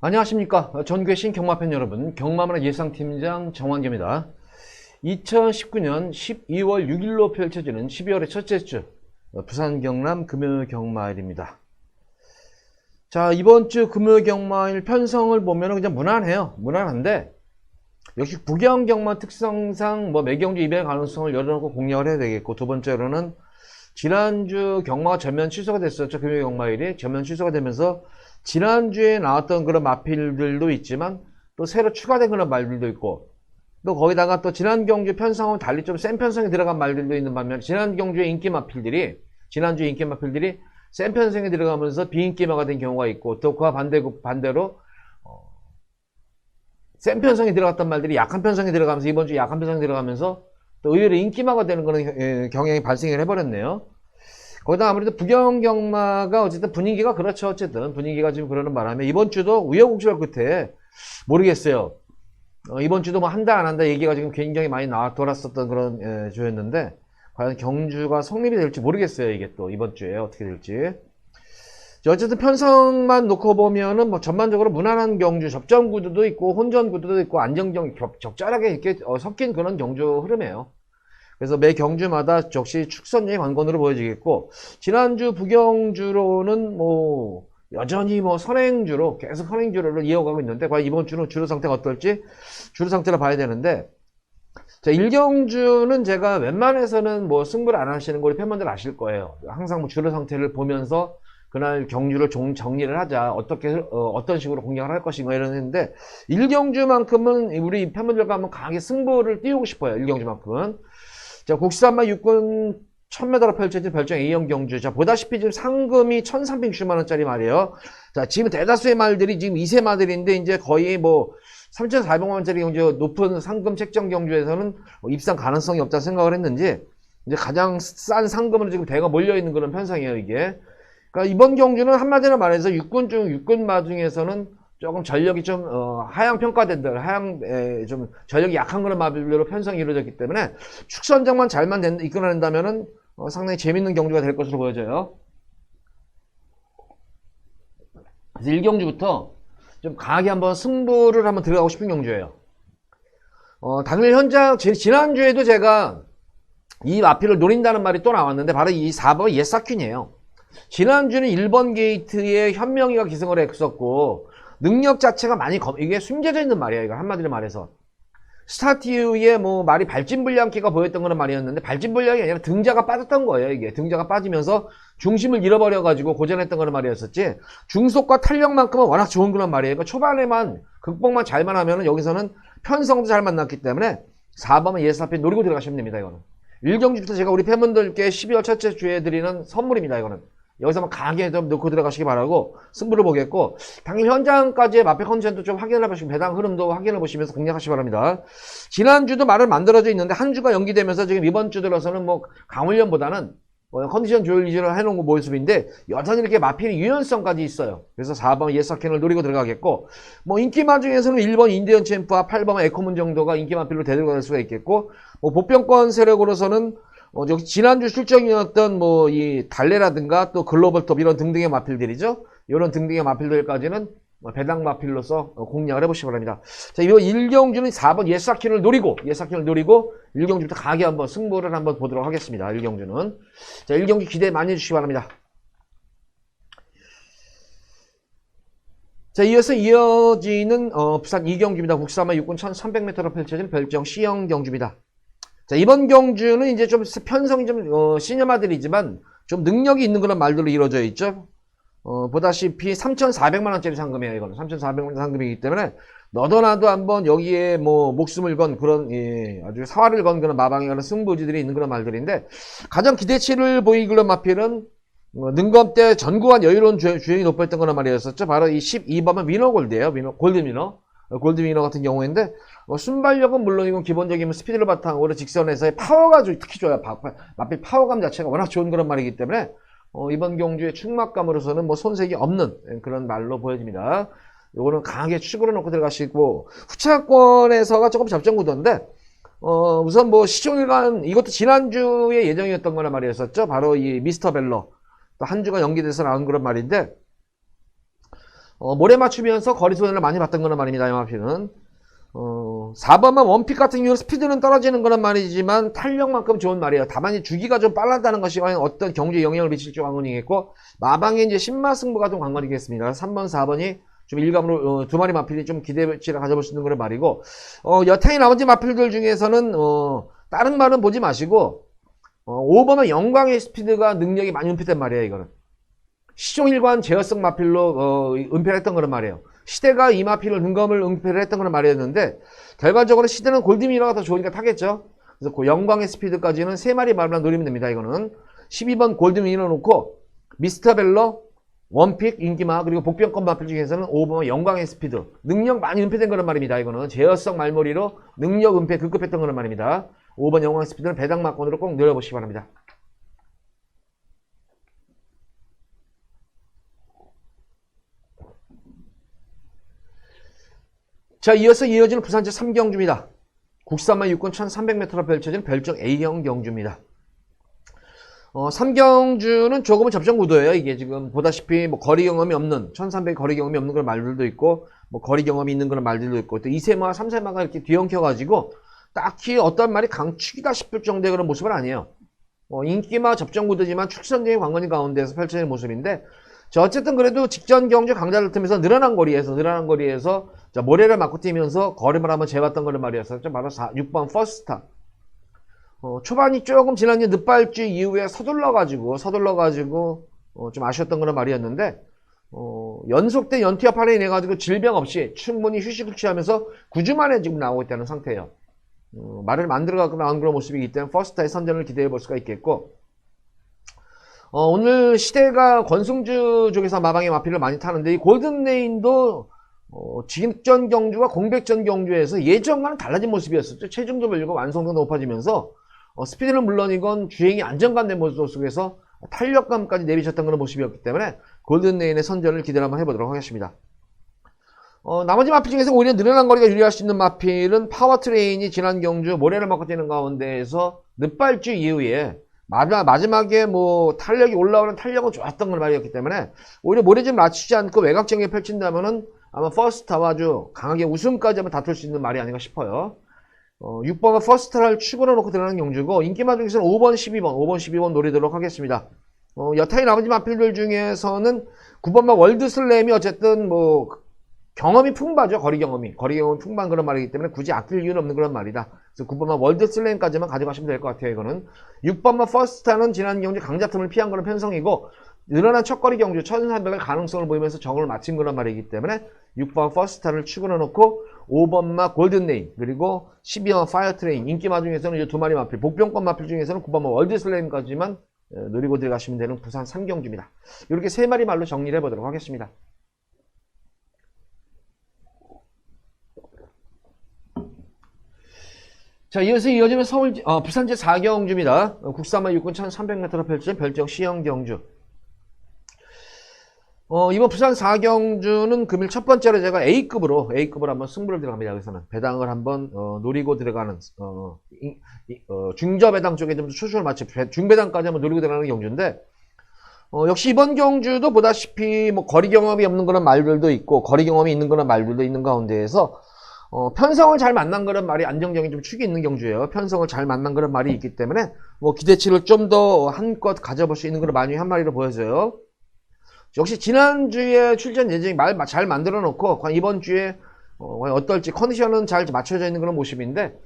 안녕하십니까. 전교신 경마팬 여러분, 경마문화 예상팀장 정환규입니다. 2019년 12월 6일로 펼쳐지는 12월의 첫째 주 부산 경남 금요 경마일입니다. 자, 이번 주 금요 경마일 편성을 보면 그냥 무난해요. 무난한데 역시 북영 경마 특성상 매경주 이변의 가능성을 열어놓고 공략을 해야 되겠고, 두 번째로는 지난주 경마가 전면 취소가 됐었죠. 금요 경마일이 전면 취소가 되면서 지난주에 나왔던 그런 마필들도 있지만 또 새로 추가된 그런 말들도 있고, 또 거기다가 또 지난 경주 편성은 달리 좀 센 편성에 들어간 말들도 있는 반면, 지난 경주의 인기 마필들이 센 편성에 들어가면서 비인기마가 된 경우가 있고, 또 그와 반대로 센 편성에 들어갔던 말들이 약한 편성에 들어가면서 이번 주 약한 편성에 들어가면서 또 의외로 인기마가 되는 그런 경향이 발생을 해버렸네요. 거기다 아무래도 북영 경마가 어쨌든 분위기가 그렇죠. 어쨌든 분위기가 지금 그러는 바람에 이번 주도 우여곡절 끝에 모르겠어요. 이번 주도 한 달 안 한다 얘기가 지금 굉장히 많이 돌았었던 그런 주였는데, 과연 경주가 성립이 될지 모르겠어요. 이게 또 이번 주에 어떻게 될지. 어쨌든 편성만 놓고 보면은 전반적으로 무난한 경주, 접전 구도도 있고 혼전 구도도 있고 안정적 적절하게 이렇게 섞인 그런 경주 흐름이에요. 그래서 매 경주마다 역시 축선의 관건으로 보여지겠고, 지난주 북영주로는 여전히 선행주로 계속 선행주로를 이어가고 있는데, 과연 이번 주는 주로 상태가 어떨지 주로 상태를 봐야 되는데, 자, 일경주는 제가 웬만해서는 승부를 안 하시는 거 우리 팬분들 아실 거예요. 항상 주로 상태를 보면서 그날 경주를 정리를 하자, 어떤 식으로 공략을 할 것인가 이러는데, 일경주만큼은 우리 팬분들과 한번 강하게 승부를 띄우고 싶어요. 일경주만큼은. 자, 국산마 육군 1000m로 펼쳐진 별정 A형 경주. 자, 보다시피 지금 상금이 1360만원짜리 말이에요. 자, 지금 대다수의 말들이 지금 2세 마들인데, 이제 거의 3400만원짜리 경주, 높은 상금 책정 경주에서는 입상 가능성이 없다 생각을 했는지, 이제 가장 싼 상금으로 지금 대거 몰려있는 그런 편성이에요, 이게. 그러니까 이번 경주는 한마디로 말해서 육군마 중에서는 조금 전력이 좀 하향 평가된다, 좀 전력이 약한 그런 마들로 편성이 이루어졌기 때문에 축선장만 잘만 이끌어낸다면은 상당히 재밌는 경주가 될 것으로 보여져요. 그래서 1경주부터 좀 강하게 한번 승부를 한번 들어가고 싶은 경주예요. 당일 현장 지난주에도 제가 이 마필을 노린다는 말이 또 나왔는데, 바로 이 4번 예사퀸이에요. 지난주는 1번 게이트에 현명이가 기승을 했었고, 능력 자체가 많이 이게 숨겨져 있는 말이에요. 이거 한마디로 말해서 스타트 이후에 말이 발진불량기가 보였던 그런 말이었는데, 발진불량이 아니라 등자가 빠졌던 거예요. 이게 등자가 빠지면서 중심을 잃어버려 가지고 고전했던 그런 말이었었지, 중속과 탄력만큼은 워낙 좋은 그런 말이에요. 그러니까 초반에만 극복만 잘만 하면은 여기서는 편성도 잘 만났기 때문에 4번은 예사핀 노리고 들어가시면 됩니다. 이거는 1경주부터 제가 우리 팬분들께 12월 첫째 주에 드리는 선물입니다. 이거는 여기서 강하게 좀 넣고 들어가시기 바라고, 승부를 보겠고, 당일 현장까지의 마필 컨디션도 좀 확인을 해보시고, 배당 흐름도 확인해 보시면서 공략하시기 바랍니다. 지난주도 말은 만들어져 있는데 한 주가 연기되면서 지금 이번 주 들어서는 강훈련보다는 컨디션 조율 위주로 해놓은 모습인데, 여전히 이렇게 마필의 유연성까지 있어요. 그래서 4번 예사캔을 노리고 들어가겠고, 인기마 중에서는 1번 인디언 챔프와 8번 에코문 정도가 인기 마필로 대들어갈 수가 있겠고, 보편권 세력으로서는 여기 지난주 실적이었던 이 달래라든가 또 글로벌톱 이런 등등의 마필들이죠. 이런 등등의 마필들까지는 배당 마필로서 공략을 해보시기 바랍니다. 자, 이거 1경주는 4번 예사킨을 노리고 1경주부터 강하게 한번 승부를 한번 보도록 하겠습니다. 1경주는. 자, 1경주 기대 많이 해주시기 바랍니다. 자, 이어서 이어지는 부산 2경주입니다. 국산마 육군 1300m로 펼쳐진 별정 C형 경주입니다. 자, 이번 경주는 이제 좀 편성이 좀 시니어마들이지만 좀 능력이 있는 그런 말들로 이루어져 있죠. 보다시피 3,400만원짜리 상금이에요. 이거는 3,400만원 상금이기 때문에 너도나도 한번 여기에 목숨을 건 그런 아주 사활을 건 그런 마방에 가는 승부지들이 있는 그런 말들인데, 가장 기대치를 보이는 마필은 능검 때 전구한 여유로운 주행이 높았던 그런 말이었었죠. 바로 이 12번은 위너골드예요. 골드위너 같은 경우인데, 순발력은 물론이고 기본적인 스피드를 바탕으로 직선에서의 파워가 특히 좋아요. 마필 파워감 자체가 워낙 좋은 그런 말이기 때문에 이번 경주의 충막감으로서는 손색이 없는 그런 말로 보여집니다. 요거는 강하게 축으로 놓고 들어가시고, 후차권에서가 조금 접전 구도인데, 우선 시종일관 이것도 지난주에 예정이었던 거란 말이었었죠. 바로 이 미스터 벨러, 또 한 주가 연기돼서 나온 그런 말인데, 모래 맞추면서 거리 손해를 많이 봤던 거란 말입니다. 이 마필은. 4번만 원픽 같은 경우는 스피드는 떨어지는 거란 말이지만 탄력만큼 좋은 말이에요. 다만 이 주기가 좀 빨랐다는 것이 과연 어떤 경주에 영향을 미칠지 관건이겠고, 마방의 이제 신마 승부가 좀 관건이겠습니다. 3번, 4번이 좀 일감으로 두 마리 마필이 좀 기대치를 가져볼 수 있는 그런 말이고, 여타의 나머지 마필들 중에서는 다른 말은 보지 마시고 5번은 영광의 스피드가 능력이 많이 은폐된 말이에요. 이거는 시종일관 제어성 마필로 은폐를 했던 거란 말이에요. 시대가 이 마필을 등검을 은폐를 했던 거란 말이었는데, 결과적으로 시대는 골드미러가 더 좋으니까 타겠죠. 그래서 그 영광의 스피드까지는 3마리 말만 노리면 됩니다. 이거는 12번 골드미러 놓고 미스터벨러, 원픽, 인기마, 그리고 복병권 마필 중에서는 5번 영광의 스피드, 능력 많이 은폐된 거란 말입니다. 이거는 제어성 말머리로 능력 은폐 급급했던 거란 말입니다. 5번 영광의 스피드는 배당 막권으로 꼭 노려보시기 바랍니다. 자, 이어서 이어지는 부산제 3경주입니다. 국산만 육군 1300m로 펼쳐진 별정 A형 경주입니다. 3경주는 조금은 접전 구도예요. 이게 지금 보다시피 뭐 거리 경험이 없는, 1300 거리 경험이 없는 그런 말들도 있고, 뭐 거리 경험이 있는 그런 말들도 있고, 또 2세마, 3세마가 이렇게 뒤엉켜가지고 딱히 어떤 말이 강축이다 싶을 정도의 그런 모습은 아니에요. 인기마 접전 구도지만 축선적인 관건이 가운데에서 펼쳐지는 모습인데, 자, 어쨌든 그래도 직전 경주 강자를 틈에서 늘어난 거리에서 자, 모래를 맞고 뛰면서 걸음을 한번 재봤던 거란 말이었었죠. 바로 6번 퍼스타. 초반이 조금 지난 늦발주 이후에 서둘러가지고 좀 아쉬웠던 그런 말이었는데, 연속된 연투협판에 인해가지고 질병 없이 충분히 휴식을 취하면서 9주 만에 지금 나오고 있다는 상태예요. 말을 만들어갖고 나온 그런 모습이기 때문에 퍼스타의 선전을 기대해 볼 수가 있겠고, 오늘 시대가 권승주 쪽에서 마방의 마필을 많이 타는데, 이 골든레인도 직전 경주와 공백전 경주에서 예전과는 달라진 모습이었었죠. 체중도 늘고 완성도가 높아지면서 스피드는 물론이건 주행이 안정감된 모습 속에서 탄력감까지 내비쳤던 그런 모습이었기 때문에 골든레인의 선전을 기대를 한번 해보도록 하겠습니다. 나머지 마필 중에서 오히려 늘어난 거리가 유리할 수 있는 마필은 파워트레인이 지난 경주 모래를 맞고 뛰는 가운데에서 늦발주 이후에 마지막에 뭐 탄력이 올라오는 탄력은 좋았던 걸 말이었기 때문에 오히려 모래좀 맞추지 않고 외곽정에 펼친다면은 아마 퍼스트와 아주 강하게 우승까지 한번 다툴 수 있는 말이 아닌가 싶어요. 6번은 퍼스트를 축으로 놓고 들어가는 경주고, 인기마 중에서는 5번, 12번 노리도록 하겠습니다. 여타의 나머지 마필들 중에서는 9번만 월드슬램이 어쨌든 뭐 경험이 풍부하죠. 거리 경험이 풍부한 그런 말이기 때문에 굳이 아낄 이유는 없는 그런 말이다. 그래서 9번만 월드슬램까지만 가져가시면 될 것 같아요. 이거는 6번만 퍼스트는 지난 경주 강자 틈을 피한 그런 편성이고, 늘어난 첫거리 경주 1300을 가능성을 보이면서 정을 마친 그런 말이기 때문에 6번 퍼스트를 축으로 놓고 5번마 골든레인, 그리고 12번 파이어트레인, 인기마 중에서는 이제 두 마리 마필, 복병권 마필 중에서는 9번마 월드슬램까지만 누리고 들어가시면 되는 부산 3경주입니다. 이렇게 세 마리 말로 정리를 해보도록 하겠습니다. 자, 이어서 이어지면 부산제 4경주입니다. 국산만 육군 1300m로 펼쳐진 별정 C형 경주. 이번 부산 4경주는 금일 첫 번째로 제가 A급으로 한번 승부를 들어갑니다. 여기서는 배당을 한번 노리고 들어가는 중저 배당 쪽에 좀 초점을 맞춰 중배당까지 한번 노리고 들어가는 경주인데, 역시 이번 경주도 보다시피 뭐 거리 경험이 없는 그런 말들도 있고 거리 경험이 있는 그런 말들도 있는 가운데에서 편성을 잘 만난 그런 말이 안정적인 좀 축이 있는 경주예요. 편성을 잘 만난 그런 말이 있기 때문에 뭐 기대치를 좀 더 한껏 가져볼 수 있는 그런 말이 한 마리로 보여져요. 역시 지난주에 출전 예정이 잘 만들어 놓고 이번 주에 어떨지 컨디션은 잘 맞춰져 있는 그런 모습인데,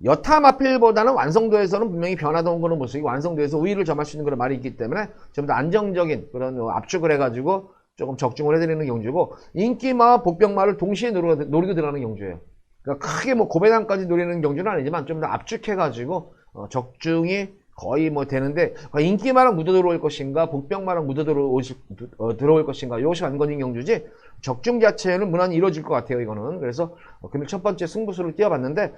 여타 마필보다는 완성도에서는 분명히 변화가 온 그런 모습이, 완성도에서 우위를 점할 수 있는 그런 말이 있기 때문에 좀 더 안정적인 그런 압축을 해가지고 조금 적중을 해드리는 경주고, 인기마 복병마를 동시에 노리고 들어가는 경주예요. 그러니까 크게 뭐 고배당까지 노리는 경주는 아니지만 좀 더 압축해가지고 적중이 거의 뭐 되는데, 인기마랑 묻어 들어올 것인가 복병마랑 묻어 들어올 것인가, 이것이 관건인 경주지 적중 자체는 무난히 이루어질 것 같아요. 이거는. 그래서 금일 첫 번째 승부수를 띄워봤는데,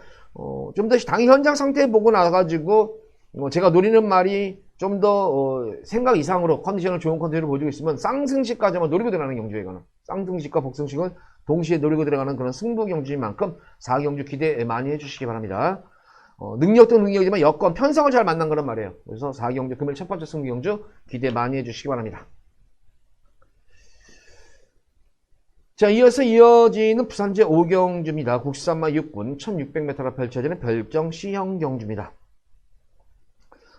좀 더 당일 현장 상태 보고 나가지고 제가 노리는 말이 좀 더 생각 이상으로 좋은 컨디션을 보여주고 있으면 쌍승식까지 한번 노리고 들어가는 경주예요. 이거는 쌍승식과 복승식은 동시에 노리고 들어가는 그런 승부 경주인 만큼 4경주 기대 많이 해주시기 바랍니다. 능력도 능력이지만 여건 편성을 잘 만난 그런 말이에요. 그래서 4경주 금일 첫 번째 승부 경주 기대 많이 해주시기 바랍니다. 자, 이어서 이어지는 부산제 5경주입니다. 국산마 6군 1600m로 펼쳐지는 별정 C형 경주입니다.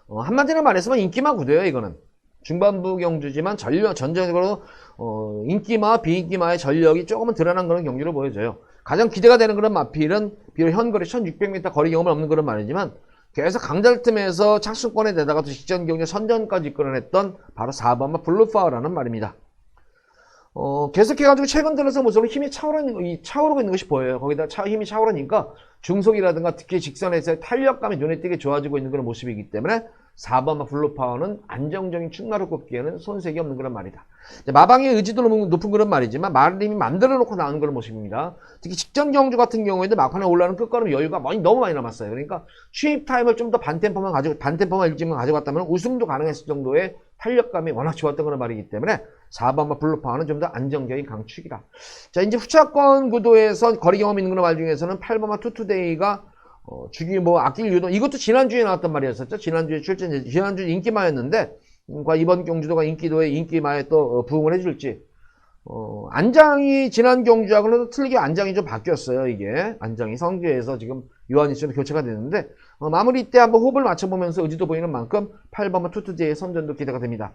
한마디로 말해서 인기마 구도예요, 이거는. 중반부 경주지만 전적으로 인기마, 비인기마의 전력이 조금은 드러난 그런 경주로 보여져요. 가장 기대가 되는 그런 마필은 비록 현거리 1600m 거리 경험은 없는 그런 말이지만 계속 강자를 틈에서 착수권에 내다가 직전 경주 선전까지 이끌어냈던 바로 4번마 블루파워라는 말입니다. 계속해가지고 최근 들어서 모습으로 힘이 차오르고 있는 것이 보여요. 거기다 힘이 차오르니까 중속이라든가 특히 직선에서의 탄력감이 눈에 띄게 좋아지고 있는 그런 모습이기 때문에 4번마 블루파워는 안정적인 충나를 꼽기에는 손색이 없는 그런 말이다. 마방의 의지도 너무 높은 그런 말이지만 말림이 만들어 놓고 나오는 그런 모습입니다. 특히 직전 경주 같은 경우에도 막판에 올라오는 끝걸음 여유가 너무 많이 남았어요. 그러니까 취입 타임을 좀 더 반템포만 일찍만 가져갔다면 우승도 가능했을 정도의 탄력감이 워낙 좋았던 그런 말이기 때문에 4번마 블루파워는 좀 더 안정적인 강축이다. 자, 이제 후차권 구도에서 거리 경험 있는 그런 말 중에서는 8번마 투투데이가 주기 아낄 유도, 이것도 지난주에 나왔던 말이었었죠. 지난주 인기마였는데, 이번 경주도가 인기마에 또 부응을 해줄지. 안장이 지난 경주하고는 틀리게 안장이 좀 바뀌었어요, 이게. 안장이 성주에서 지금 유한이처럼 교체가 됐는데, 마무리 때 한번 호흡을 맞춰보면서 의지도 보이는 만큼 8번마 투투데이의 선전도 기대가 됩니다.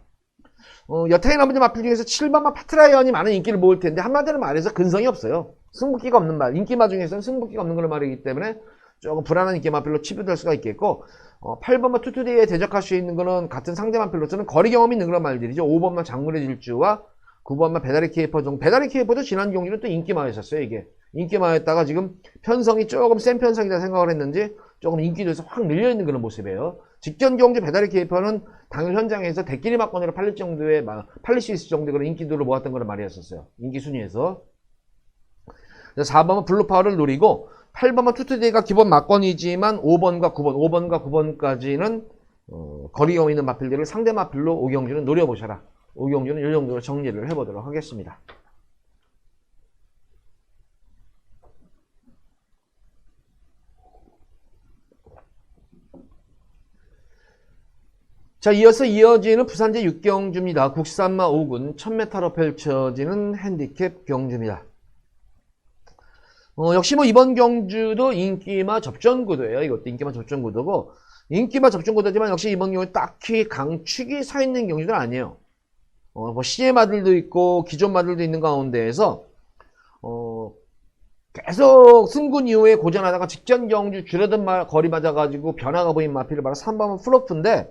여타의 나머지 마필 중에서 7번마 파트라이언이 많은 인기를 모을 텐데, 한마디로 말해서 근성이 없어요. 승부기가 없는 말. 인기마 중에서는 승부기가 없는 그런 말이기 때문에, 조금 불안한 인기마필로 치부될 수가 있겠고 8번마 투투데이에 대적할 수 있는 거는 같은 상대마필로서는 거리 경험이 있는 그런 말들이죠. 5번마 장물의 질주와 9번마 배다리 케이퍼 정도. 배다리 케이퍼도 지난 경기는 또 인기마였었어요. 이게 인기마였다가 지금 편성이 조금 센 편성이다 생각을 했는지 조금 인기도에서 확 밀려있는 그런 모습이에요. 직전 경주 배다리 케이퍼는 당일 현장에서 대끼리 막건으로 팔릴 수 있을 정도의 그런 인기도를 모았던 그런 말이었었어요. 인기 순위에서. 4번마 블루파워를 노리고 8번마 투투데이가 기본 막건이지만 5번과 9번까지는 거리 경험 있는 마필들을 상대 마필로 오경주는 노려보셔라. 오경주는 이 정도로 정리를 해보도록 하겠습니다. 자, 이어서 이어지는 부산제 6경주입니다. 국산마 5군 1000m로 펼쳐지는 핸디캡 경주입니다. 역시 이번 경주도 인기마 접전구도예요. 이것도 인기마 접전구도고, 인기마 접전구도지만 역시 이번 경우에 딱히 강축이 서 있는 경주는 아니에요. CM 마들도 있고, 기존 마들도 있는 가운데에서, 계속 승군 이후에 고전하다가 직전 경주 줄어든 거리 맞아가지고 변화가 보인 마필을 바로 3번은 플로프인데,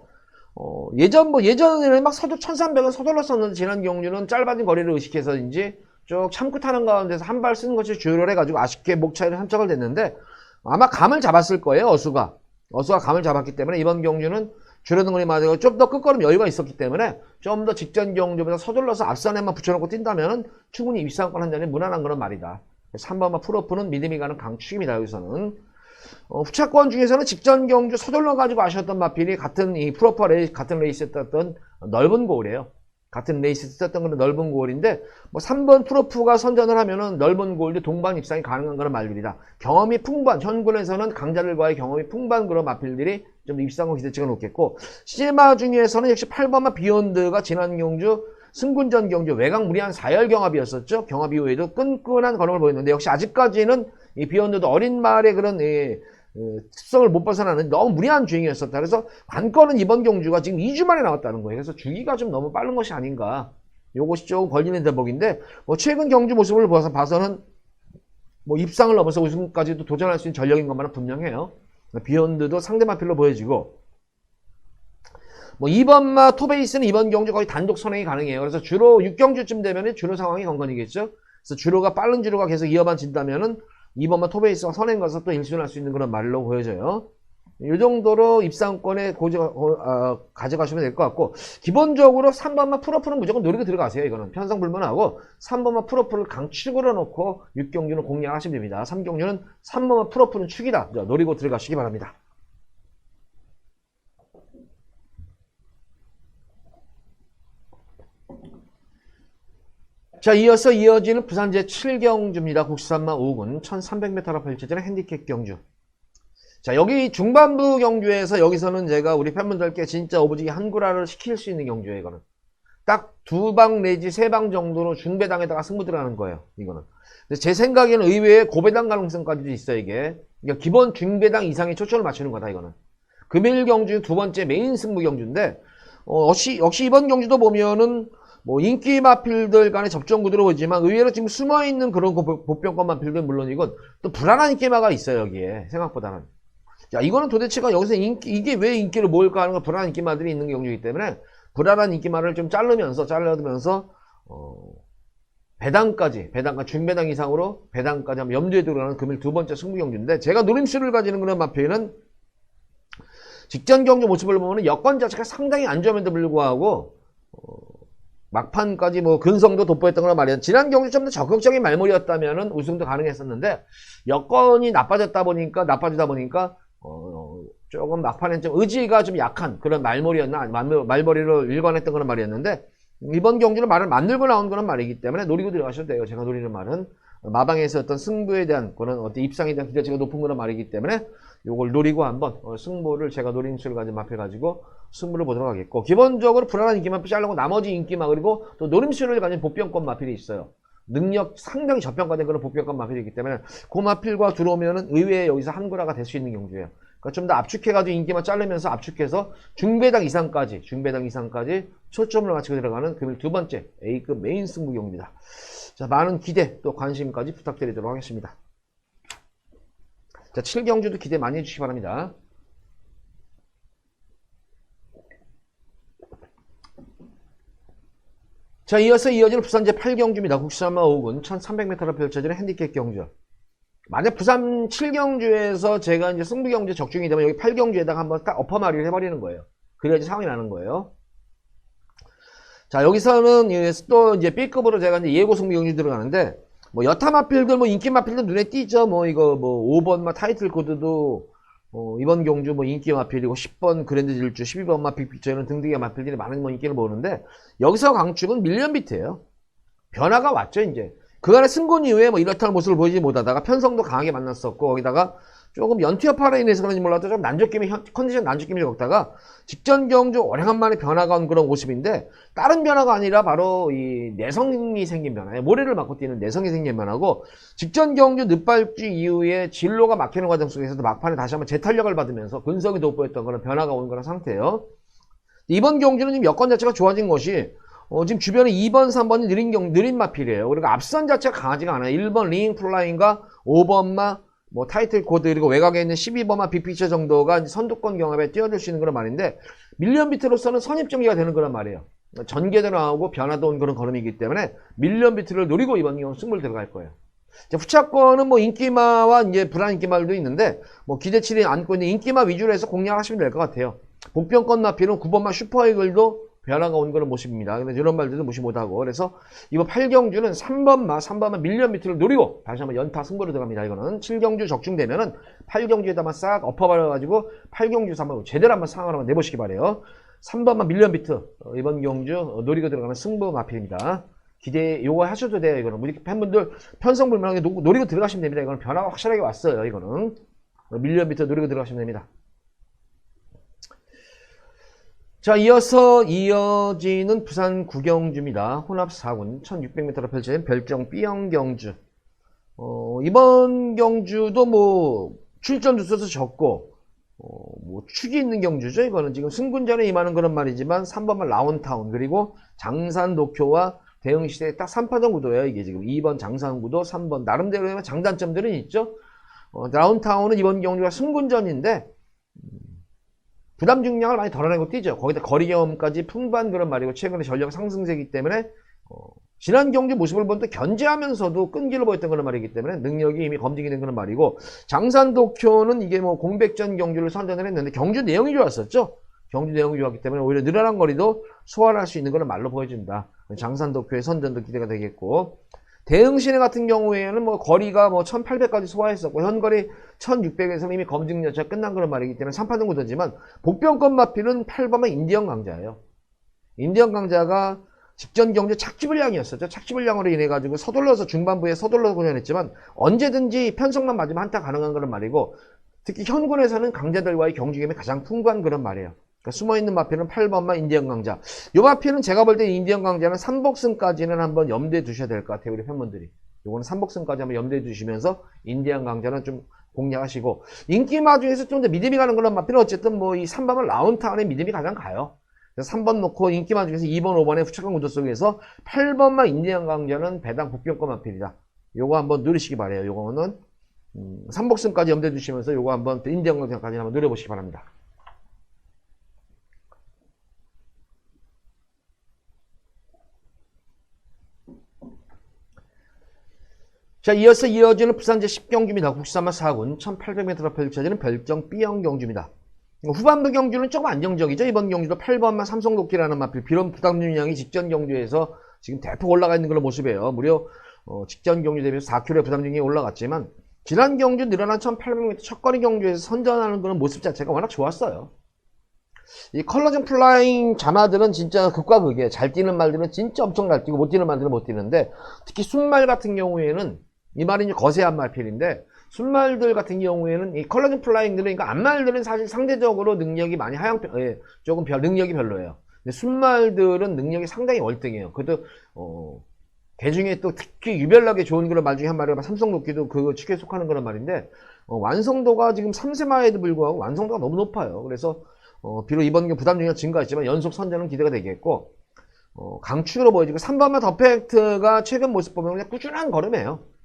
예전에는 막 1300은 서둘렀었는데, 지난 경주는 짧아진 거리를 의식해서인지, 쭉 참고 타는 가운데서 한 발 쓰는 것이 주요를 해가지고 아쉽게 목 차이를 한척을 냈는데 아마 감을 잡았을 거예요. 어수가 감을 잡았기 때문에 이번 경주는 줄어든 거리 맞아서 좀 더 끝걸음 여유가 있었기 때문에 좀 더 직전 경주보다 서둘러서 앞선에만 붙여놓고 뛴다면 충분히 입상권 한 잔에 무난한 그런 말이다. 3번마 풀오프는 믿음이 가는 강축입니다. 여기서는 후차권 중에서는 직전 경주 서둘러가지고 아쉬웠던 마필이 같은 이 풀오프 같은 레이스에 떴던 넓은 고울이에요. 같은 레이스 썼던 그런 넓은 고울인데 3번 프로프가 선전을 하면은 넓은 고울도 동반 입상이 가능한 그런 말들이다. 경험이 풍부한 현군에서는 강자들과의 경험이 풍부한 그런 마필들이 좀 입상권 기대치가 높겠고 시마 중에서는 역시 8번마 비욘드가 지난 경주 승군전 경주 외곽 무리한 4열 경합이었었죠. 경합 이후에도 끈끈한 걸음을 보였는데 역시 아직까지는 이 비욘드도 어린 말의 그런 특성을 못 벗어나는 너무 무리한 주행이었었다. 그래서 관건은 이번 경주가 지금 2주 만에 나왔다는 거예요. 그래서 주기가 좀 너무 빠른 것이 아닌가. 요것이 조금 걸리는 대목인데, 최근 경주 모습을 봐서는 입상을 넘어서 우승까지도 도전할 수 있는 전력인 것만은 분명해요. 비욘드도 상대 마필로 보여지고, 2번마 토베이스는 이번 경주 거의 단독 선행이 가능해요. 그래서 주로 6경주쯤 되면 주로 상황이 건건이겠죠. 그래서 주로가 빠른 주로가 계속 이어만진다면은 2번마 토베이스가 선행 가서 또 1순할 수 있는 그런 말로 보여져요. 이 정도로 입상권에 가져가시면 될 것 같고, 기본적으로 3번마 풀어프는 무조건 노리고 들어가세요. 이거는 편성불문하고 3번마 풀어프를 강축으로 놓고 6경주는 공략하시면 됩니다. 3경주는 3번마 풀어프는 축이다. 노리고 들어가시기 바랍니다. 자, 이어서 이어지는 부산제 7경주입니다. 국산마 5군 1300m로 펼쳐지는 핸디캡 경주. 자, 여기 중반부 경주에서 여기서는 제가 우리 팬분들께 진짜 오부지게 한구라를 시킬 수 있는 경주예요. 이거는 딱 2방 내지 3방 정도로 중배당에다가 승부 들어가는 거예요. 이거는. 근데 제 생각에는 의외의 고배당 가능성까지도 있어요, 이게. 그러니까 기본 중배당 이상의 초점을 맞추는 거다, 이거는. 금일 경주 두 번째 메인 승부 경주인데, 역시 이번 경주도 보면은, 뭐, 인기 마필들 간의 접전 구도로 보지만, 의외로 지금 숨어있는 그런 보병권 마필들 물론이건, 또 불안한 인기마가 있어요, 여기에. 생각보다는. 자, 이거는 도대체가 여기서 이게 왜 인기를 모을까 하는 건 불안한 인기마들이 있는 경주이기 때문에, 불안한 인기마를 좀 잘라두면서, 배당까지, 중배당 이상으로 배당까지 한번 염두에 두고 금일 두 번째 승부 경주인데, 제가 노림수를 가지는 그런 마필은, 직전 경주 모습을 보면 여건 자체가 상당히 안 좋음에도 불구하고, 막판까지 뭐 근성도 돋보였던 거란 말이에요. 지난 경주 좀 더 적극적인 말몰이였다면은 우승도 가능했었는데, 여건이 나빠지다 보니까, 조금 막판엔 좀 의지가 좀 약한 그런 말머리로 일관했던 그런 말이었는데, 이번 경주는 말을 만들고 나온 그런 말이기 때문에 노리고 들어가셔도 돼요. 제가 노리는 말은 마방에서 어떤 승부에 대한 그런 어떤 입상에 대한 기대치가 높은 그런 말이기 때문에 요걸 노리고 한번 승부를 제가 노림수를 가진 마필 가지고 승부를 보도록 하겠고, 기본적으로 불안한 인기만 자르고 나머지 인기만, 그리고 또 노림수를 가진 보병권 마필이 있어요. 능력 상당히 저평가된 그런 보병권 마필이기 때문에 그 마필과 들어오면은 의외에 여기서 한구라가 될 수 있는 경주예요. 그러니까 좀 더 압축해가지고 인기만 자르면서 압축해서 중배당 이상까지 초점을 맞추고 들어가는 금일 두 번째 A급 메인 승부 경기입니다. 자, 많은 기대 또 관심까지 부탁드리도록 하겠습니다. 자, 7경주도 기대 많이 해주시기 바랍니다. 자, 이어서 이어지는 부산 제8경주입니다. 국산마 5군 1300m로 펼쳐지는 핸디캡 경주. 만약 부산 7경주에서 제가 이제 승부 경주 적중이 되면 여기 8경주에다가 한번 딱 엎어마리를 해버리는 거예요. 그래야지 상황이 나는 거예요. 자, 여기서는 또 이제 B급으로 제가 이제 예고 승부 경주 들어가는데, 뭐 여타 마필들, 뭐 인기 마필들 눈에 띄죠. 뭐 이거 뭐 5번 타이틀 코드도 이번 경주 뭐 인기 마필이고, 10번 그랜드 질주, 12번 마필 픽처 이런 등등의 마필들이 많은 뭐 인기를 모으는데, 여기서 강축은 밀리언비트예요. 변화가 왔죠, 이제. 그간의 승군 이후에 뭐 이렇다는 모습을 보이지 못하다가 편성도 강하게 만났었고, 거기다가 조금 연투 여파로 인해서 그런지 몰라도 좀 컨디션 난조낌이 겪다가 직전 경주 오래간만에 변화가 온 그런 모습인데, 다른 변화가 아니라 바로 이 내성이 생긴 변화예요. 모래를 맞고 뛰는 내성이 생긴 변화고, 직전 경주 늦발주 이후에 진로가 막히는 과정 속에서도 막판에 다시 한번 재탄력을 받으면서 근성이 돋보였던 그런 변화가 온 그런 상태예요. 이번 경주는 지금 여건 자체가 좋아진 것이, 지금 주변에 2번, 3번이 느린 마필이에요. 그리고 앞선 자체가 강하지가 않아요. 1번 링 플라잉과 5번마, 뭐 타이틀 코드, 그리고 외곽에 있는 12번마 빅피처 정도가 선두권 경합에 뛰어들 수 있는 그런 말인데, 밀리언비트로서는 선입전개가 되는 그런 말이에요. 전개도 나오고 변화도 온 그런 걸음이기 때문에 밀리언비트를 노리고 이번 경우 승부를 들어갈 거예요. 자, 후차권은 뭐 인기마와 이제 불안 인기마도 있는데, 뭐 기대치를 안고 있는 인기마 위주로 해서 공략하시면 될 것 같아요. 복병권 마필은 9번마 슈퍼이글도 변화가 온 그런 모습입니다. 근데 이런 말들도 무시 못하고, 그래서 이번 8경주는 3번마 밀리언비트를 노리고 다시 한번 연타 승부로 들어갑니다. 이거는 7경주 적중되면은 8경주에다만 싹 엎어버려가지고 8경주에서 한번 제대로 한번 상황을 한번 내보시기 바래요. 3번마 밀리언비트 이번 경주 노리고 들어가는 승부 마필입니다. 기대 요거 하셔도 돼요. 이거는 우리 팬분들 편성불명하게 노리고 들어가시면 됩니다. 이거는 변화가 확실하게 왔어요. 이거는 밀리언비트 노리고 들어가시면 됩니다. 자, 이어서 이어지는 부산 9경주입니다. 혼합 4군 1600m로 펼쳐진 별정 B형 경주. 이번 경주도 뭐 출전 두수도 적고 뭐 축이 있는 경주죠. 이거는 지금 승군전에 임하는 그런 말이지만 3번만 라운타운, 그리고 장산 도쿄와 대응시대 딱 3파전 구도예요. 이게 지금 2번 장산 구도, 3번 나름대로의 장단점들은 있죠. 라운타운은 이번 경주가 승군전인데 부담 중량을 많이 덜어내고 뛰죠. 거기다 거리 경험까지 풍부한 그런 말이고, 최근에 전력 상승세이기 때문에 지난 경주 모습을 보면 또 견제하면서도 끈기를 보였던 그런 말이기 때문에 능력이 이미 검증이 된 그런 말이고, 장산 도쿄는 이게 뭐 공백전 경주를 선전을 했는데 경주 내용이 좋았었죠. 경주 내용이 좋았기 때문에 오히려 늘어난 거리도 소화할 수 있는 그런 말로 보여준다. 장산 도쿄의 선전도 기대가 되겠고, 대응시내 같은 경우에는 뭐 거리가 뭐 1800까지 소화했었고, 현거리 1600에서 이미 검증 여차가 끝난 그런 말이기 때문에 3파전 구도지만, 복병권 마필은 8번만 인디언 강자예요. 인디언 강자가 직전 경주 착지불량이었었죠. 착지불량으로 인해 가지고 중반부에 서둘러서 고전했지만 언제든지 편성만 맞으면 한타 가능한 그런 말이고, 특히 현군에서는 강자들과의 경주경험이 가장 풍부한 그런 말이에요. 그러니까 숨어있는 마필은 8번만 인디언 강자. 이 마필은 제가 볼 때 인디언 강자는 3복승까지는 한번 염두에 두셔야 될 것 같아요. 우리 팬분들이. 요거는 3복승까지 한번 염두에 두시면서 인디언 강자는 좀 공략하시고, 인기마 중에서 좀 더 믿음이 가는 그런 마필은 어쨌든 뭐 이 3번은 라운트 안에 믿음이 가장 가요. 3번 놓고 인기마 중에서 2번, 5번의 후착한 구도 속에서 8번만 인디언 강자는 배당 복병권 마필이다. 요거 한번 누리시기 바래요. 요거는 3복승까지 염두에 두시면서 요거 한번 인디언 강자까지 한번 누려보시기 바랍니다. 자, 이어서 이어지는 부산 제10경주입니다. 국산마 4군 1800m로 펼쳐지는 별정 B형 경주입니다. 후반부 경주는 조금 안정적이죠. 이번 경주도 8번마 삼성도끼라는 마필, 비록 부담중량이 직전 경주에서 지금 대폭 올라가 있는 그런 모습이에요. 무려 직전 경주 대비해서 4kg의 부담중량이 올라갔지만 지난 경주 늘어난 1800m 첫거리 경주에서 선전하는 그런 모습 자체가 워낙 좋았어요. 이 컬러전 플라잉 자마들은 진짜 극과 극이에요. 잘 뛰는 말들은 진짜 엄청 잘 뛰고 못 뛰는 말들은 못 뛰는데, 특히 순말 같은 경우에는 이 말이 이제 거세한 말필인데, 순말들 같은 경우에는 이 컬러전 플라잉들은, 그러니까 암말들은 사실 상대적으로 능력이 많이 조금 능력이 별로예요. 근데 순말들은 능력이 상당히 월등해요. 그래도 개 중에 또 특히 유별나게 좋은 그런 말 중에 한 마리가 삼성도끼도 그 축에 속하는 그런 말인데, 완성도가 지금 3세마에도 불구하고 완성도가 너무 높아요. 그래서 비록 이번 경기 부담 중량 증가했지만 연속 선전은 기대가 되겠고, 강축으로 보여지고 3번마 더팩트가 최근 모습 보면 그냥 꾸준한 걸음이에요.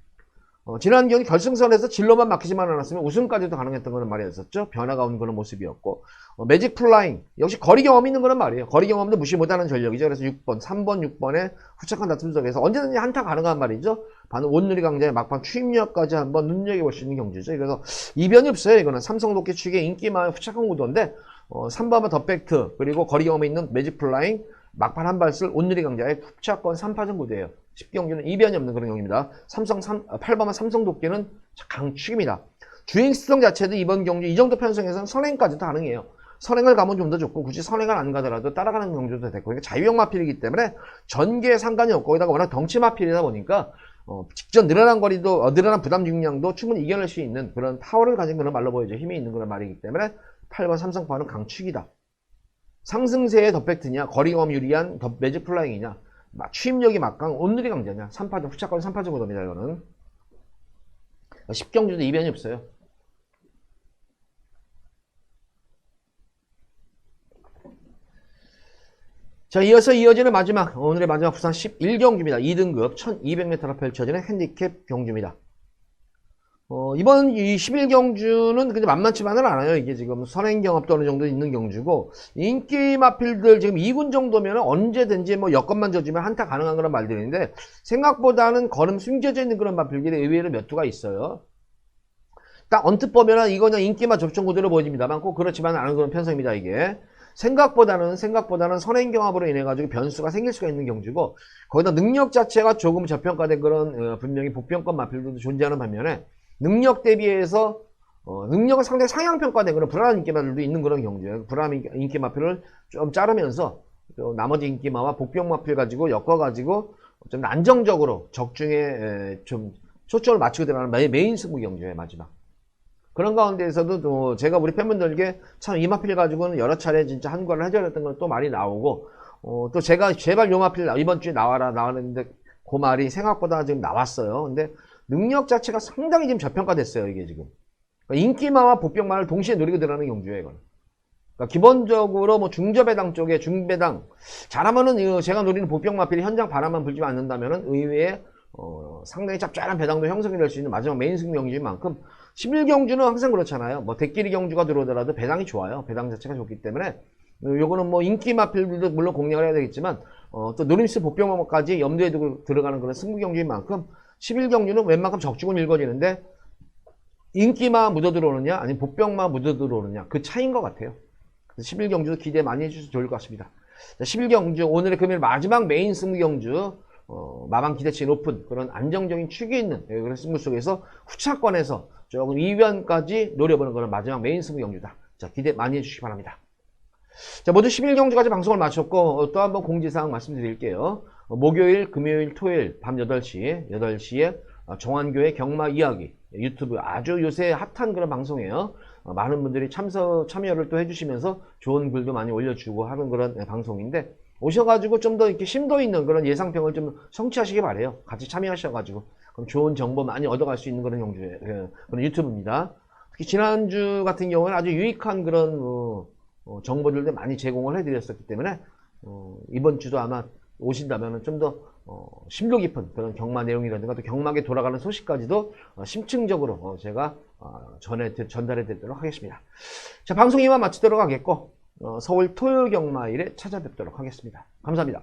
지난 경기 결승선에서 진로만 막히지만 않았으면 우승까지도 가능했던 그런 말이었었죠. 변화가 온 그런 모습이었고, 매직 플라잉 역시 거리 경험이 있는 그런 말이에요. 거리 경험도 무시 못하는 전력이죠. 그래서 6번, 3번, 6번에 후착한 다툼 속에서 언제든지 한타 가능한 말이죠. 반응 온누리 강자의 막판 추임력까지 한번 눈여겨볼 수 있는 경주죠. 그래서 이변이 없어요. 이거는 삼성도끼 측의 인기만 후착한 구도인데, 3번마 더팩트 그리고 거리 경험이 있는 매직 플라잉 막판 한 발쓸 온누리 강자의 후착권 3파전 구도예요. 10경기는 이변이 없는 그런 경기입니다. 8번마 삼성도끼는 강축입니다. 주행 수성 자체도 이번 경주 이 정도 편성에서는 선행까지도 가능해요. 선행을 가면 좀 더 좋고, 굳이 선행을 안 가더라도 따라가는 경주도 됐고, 그러니까 자유형 마필이기 때문에 전개에 상관이 없고, 거기다가 워낙 덩치 마필이다 보니까 직전 늘어난 거리도 늘어난 부담 중량도 충분히 이겨낼 수 있는 그런 파워를 가진 그런 말로 보여져 힘이 있는 그런 말이기 때문에 8번 삼성파는 강축이다. 상승세의 더팩트냐, 거리 경험 유리한 매직 플라잉이냐, 취임력이 막강 온누리 강자냐, 3파전 후착권 3파전 구도입니다. 이거는 10경주도 이변이 없어요. 자, 이어서 이어지는 오늘의 마지막 부산 11경주입니다. 2등급 1200m로 펼쳐지는 핸디캡 경주입니다. 이번 이 11경주는 근데 만만치만은 않아요. 이게 지금 선행 경험도 어느 정도 있는 경주고, 인기 마필들 지금 2군 정도면 언제든지 뭐 여건만 져주면 한타 가능한 그런 말들인데, 생각보다는 걸음 숨겨져 있는 그런 마필들이 의외로 몇 두가 있어요. 딱 언뜻 보면은 이거 그냥 인기만 접종 구도로 보여집니다만 꼭 그렇지만 않은 그런 편성입니다. 이게 생각보다는 선행 경합으로 인해 가지고 변수가 생길 수가 있는 경주고, 거기다 능력 자체가 조금 저평가된 그런 분명히 복병권 마필들도 존재하는 반면에, 능력 대비해서 능력은 상당히 상향평가된 그런 불안한 인기마들도 있는 그런 경주예요. 불안한 인기마필을 좀 자르면서 나머지 인기마와 복병마필 가지고 엮어가지고 좀 안정적으로 적중에 좀 초점을 맞추고 들어가는 메인 승부 경주예요. 마지막 그런 가운데에서도 제가 우리 팬분들께 참 이 마필 가지고는 여러 차례 진짜 한과를 해줘야했던 건 또 말이 나오고, 또 제가 제발 요 마필 이번 주에 나왔는데 그 말이 생각보다 지금 나왔어요. 근데 능력 자체가 상당히 지금 저평가됐어요. 이게 지금 그러니까 인기마와 복병마를 동시에 노리고 들어가는 경주예요. 이건 그러니까 기본적으로 뭐 중저배당 쪽에 중배당 잘하면은 제가 노리는 복병마필이 현장 바람만 불지 않는다면은 의외에 상당히 짭짤한 배당도 형성이 될 수 있는 마지막 메인 승부 경주인 만큼 11경주는 항상 그렇잖아요. 뭐 대끼리 경주가 들어오더라도 배당이 좋아요. 배당 자체가 좋기 때문에 요거는 뭐 인기 마필들도 물론 공략을 해야 되겠지만 또 노림스 복병마까지 염두에 두고 들어가는 그런 승부 경주인 만큼 11경주는 웬만큼 적중은 읽어지는데, 인기마 묻어 들어오느냐 아니면 복병마 묻어 들어오느냐 그 차이인 것 같아요. 11경주도 기대 많이 해주셔서 좋을 것 같습니다. 자, 11경주 오늘의 금요일 마지막 메인 승부 경주, 마방 기대치 높은 그런 안정적인 축이 있는 그런 승부 속에서 후차권에서 조금 2변까지 노려보는 그런 마지막 메인 승부 경주다. 자, 기대 많이 해주시기 바랍니다. 자, 모두 11경주까지 방송을 마쳤고, 또 한번 공지사항 말씀드릴게요. 목요일, 금요일, 토요일 밤 8시에 정환교의 경마 이야기 유튜브 아주 요새 핫한 그런 방송이에요. 많은 분들이 참여를 또 해주시면서 좋은 글도 많이 올려주고 하는 그런 방송인데, 오셔가지고 좀 더 이렇게 심도 있는 그런 예상평을 좀 성취하시기 바래요. 같이 참여하셔가지고. 그럼 좋은 정보 많이 얻어갈 수 있는 그런 그런 유튜브입니다. 특히 지난주 같은 경우는 아주 유익한 그런 정보들도 많이 제공을 해드렸었기 때문에 이번 주도 아마 오신다면 좀 더 심도 깊은 그런 경마 내용이라든가 또 경마에 돌아가는 소식까지도 심층적으로 제가 전달해 드리도록 하겠습니다. 자, 방송 이만 마치도록 하겠고 서울 토요 경마일에 찾아뵙도록 하겠습니다. 감사합니다.